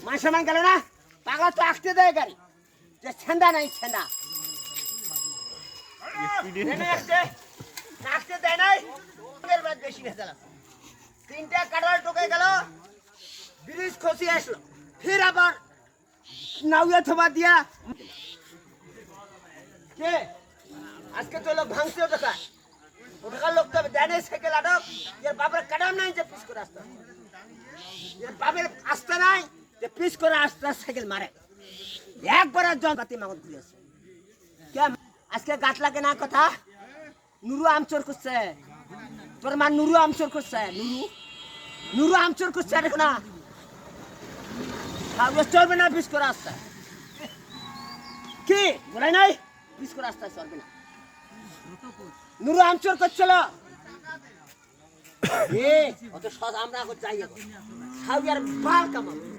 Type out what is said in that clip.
মানসামান গেল না পাগলা তো আসতে দেয় গাড়ি যে ছেন্দা নাই ছেন্দা আসতে দেয় নাই বেশি ভেজাল তিনটা কাটার টোকে গেল ব্রিজ খসি আসলো ফির আবার নাউয়া থবা দিয়া কে আজকে তো লোক ভাঙছে ওটা ওটাকার লোক তো দেনে সাইকেল আটক এর বাপের কাটাম নাই যে পিস করে আসতে এর বাপের আসতে নাই যে পিস করে আসতে সাইকেল মারে একবার জন পাতি মাগত ঘুরেছে কে আজকে গাছ লাগে না কথা নুরু আমচোর করছে তোর মা নুরু আমচোর করছে নুরু আমচোর করছে দেখো না চলবে না পিস করে আসতে কি বলাই নাই পিস করে আসতে চলবে না নুরু আমচোর করছিল এ অত সহজ আমরা এখন যাই সাউয়ার বাল কামাবো